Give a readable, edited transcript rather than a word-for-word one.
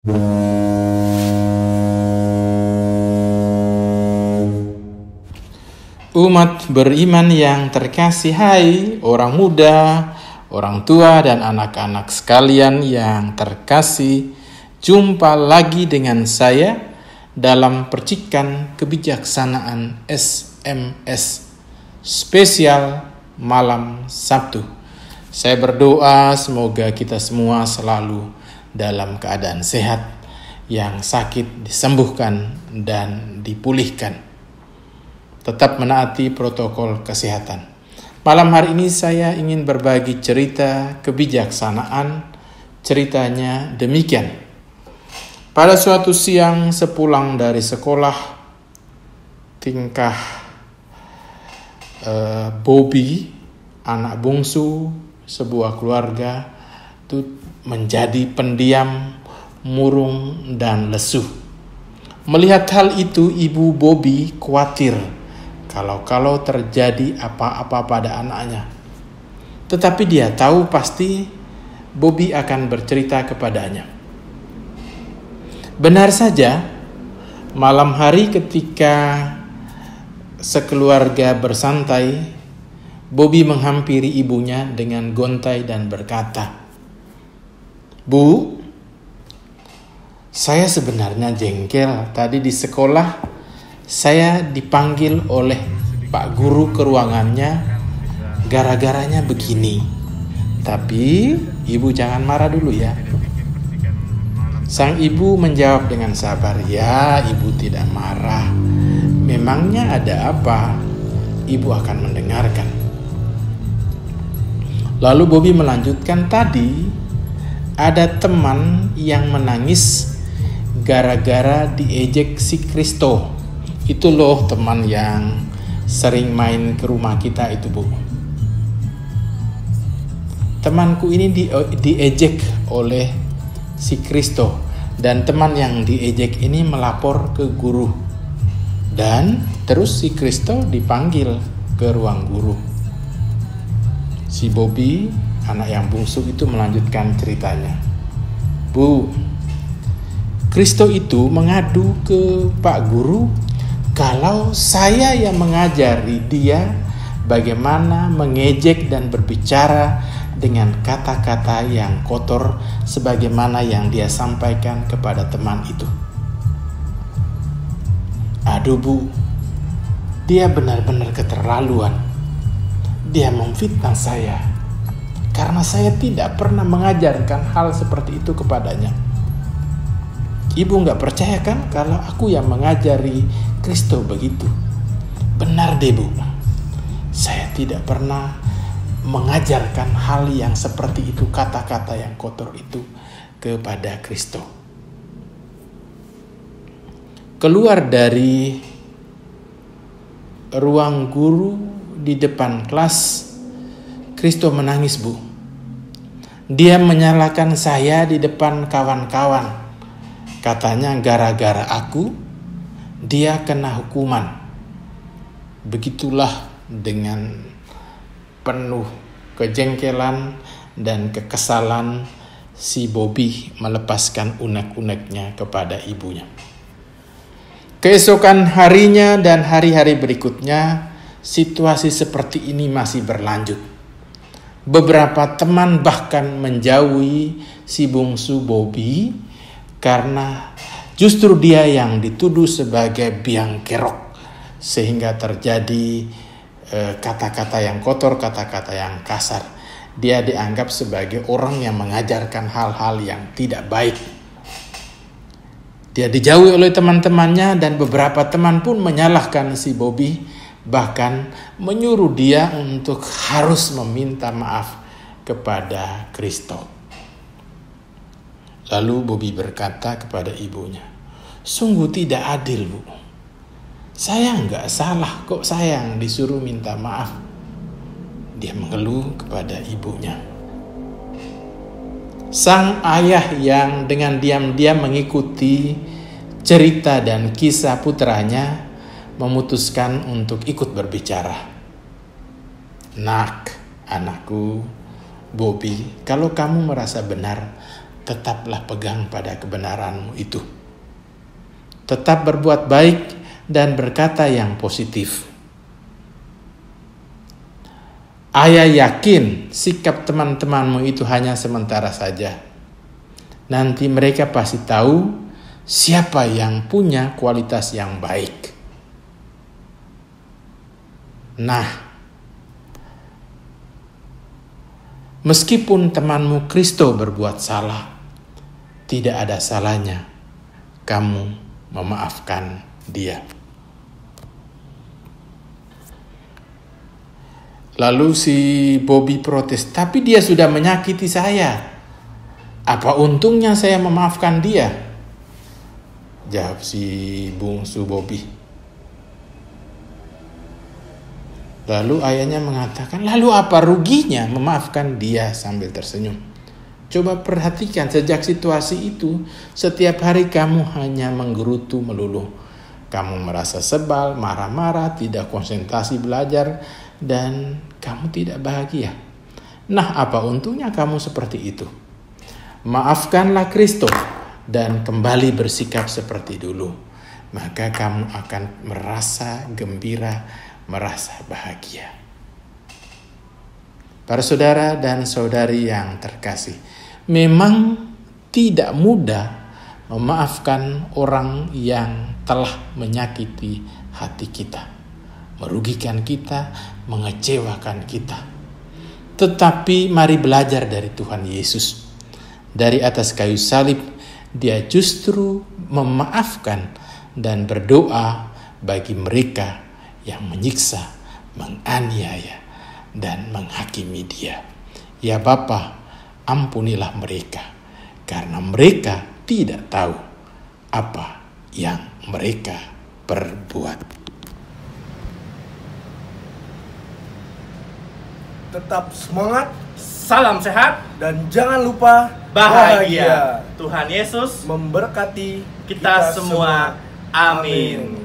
Umat beriman yang terkasih, hai orang muda, orang tua, dan anak-anak sekalian yang terkasih. Jumpa lagi dengan saya dalam percikan kebijaksanaan SMS spesial malam Sabtu. Saya berdoa semoga kita semua selalu dalam keadaan sehat, yang sakit disembuhkan dan dipulihkan. Tetap menaati protokol kesehatan. Malam hari ini saya ingin berbagi cerita kebijaksanaan. Ceritanya demikian. Pada suatu siang sepulang dari sekolah, tingkah Bobby, anak bungsu sebuah keluarga, itu menjadi pendiam, murung, dan lesu. Melihat hal itu, ibu Bobby khawatir kalau terjadi apa-apa pada anaknya. Tetapi dia tahu pasti Bobby akan bercerita kepadanya. Benar saja, malam hari ketika sekeluarga bersantai, Bobby menghampiri ibunya dengan gontai dan berkata, "Bu, saya sebenarnya jengkel. Tadi di sekolah saya dipanggil oleh Pak Guru ke ruangannya gara-garanya begini. Tapi ibu jangan marah dulu ya." Sang ibu menjawab dengan sabar, "Ya, ibu tidak marah. Memangnya ada apa? Ibu akan mendengarkan." Lalu Bobby melanjutkan, "Tadi ada teman yang menangis gara-gara diejek si Kristo. Itu loh teman yang sering main ke rumah kita itu, Bu. Temanku ini diejek oleh si Kristo, dan teman yang diejek ini melapor ke guru. Dan terus si Kristo dipanggil ke ruang guru." Si Bobby, anak yang bungsu itu, melanjutkan ceritanya. "Bu, Kristo itu mengadu ke Pak Guru kalau saya yang mengajari dia bagaimana mengejek dan berbicara dengan kata-kata yang kotor sebagaimana yang dia sampaikan kepada teman itu. Aduh Bu, dia benar-benar keterlaluan. Dia memfitnah saya karena saya tidak pernah mengajarkan hal seperti itu kepadanya. Ibu gak percaya kan kalau aku yang mengajari Kristo begitu? Benar deh Bu, saya tidak pernah mengajarkan hal yang seperti itu, kata-kata yang kotor itu kepada Kristo." Keluar dari ruang guru di depan kelas, Kristo menangis, Bu. Dia menyalahkan saya di depan kawan-kawan. Katanya gara-gara aku, dia kena hukuman. Begitulah dengan penuh kejengkelan dan kekesalan si Bobby melepaskan unek-uneknya kepada ibunya. Keesokan harinya dan hari-hari berikutnya, situasi seperti ini masih berlanjut. Beberapa teman bahkan menjauhi si bungsu Bobby karena justru dia yang dituduh sebagai biang kerok, sehingga terjadi kata-kata yang kotor, kata-kata yang kasar. Dia dianggap sebagai orang yang mengajarkan hal-hal yang tidak baik. Dia dijauhi oleh teman-temannya, dan beberapa teman pun menyalahkan si Bobby, bahkan menyuruh dia untuk harus meminta maaf kepada Kristo. Lalu Bobby berkata kepada ibunya, "Sungguh tidak adil, Bu. Saya nggak salah, kok saya yang disuruh minta maaf." Dia mengeluh kepada ibunya. Sang ayah yang dengan diam-diam mengikuti cerita dan kisah putranya memutuskan untuk ikut berbicara. "Nak, anakku, Bobby, kalau kamu merasa benar tetaplah pegang pada kebenaranmu itu. Tetap berbuat baik dan berkata yang positif. Ayah yakin sikap teman-temanmu itu hanya sementara saja. Nanti mereka pasti tahu siapa yang punya kualitas yang baik. Nah, meskipun temanmu Kristo berbuat salah, tidak ada salahnya kamu memaafkan dia. Lalu si Bobby protes, tapi dia sudah menyakiti saya. Apa untungnya saya memaafkan dia? Jawab si bungsu Bobby. Lalu ayahnya mengatakan, lalu apa ruginya memaafkan dia, sambil tersenyum. Coba perhatikan, sejak situasi itu, setiap hari kamu hanya menggerutu melulu. Kamu merasa sebal, marah-marah, tidak konsentrasi belajar, dan kamu tidak bahagia. Nah, apa untungnya kamu seperti itu? Maafkanlah Kristo dan kembali bersikap seperti dulu. Maka kamu akan merasa gembira, merasa bahagia. Para saudara dan saudari yang terkasih, memang tidak mudah memaafkan orang yang telah menyakiti hati kita, merugikan kita, mengecewakan kita. Tetapi mari belajar dari Tuhan Yesus. Dari atas kayu salib, dia justru memaafkan dan berdoa bagi mereka yang menyiksa, menganiaya, dan menghakimi dia. Ya Bapa, ampunilah mereka, karena mereka tidak tahu apa yang mereka perbuat. Tetap semangat, salam sehat, dan jangan lupa bahagia. Tuhan Yesus memberkati kita semua. Amin.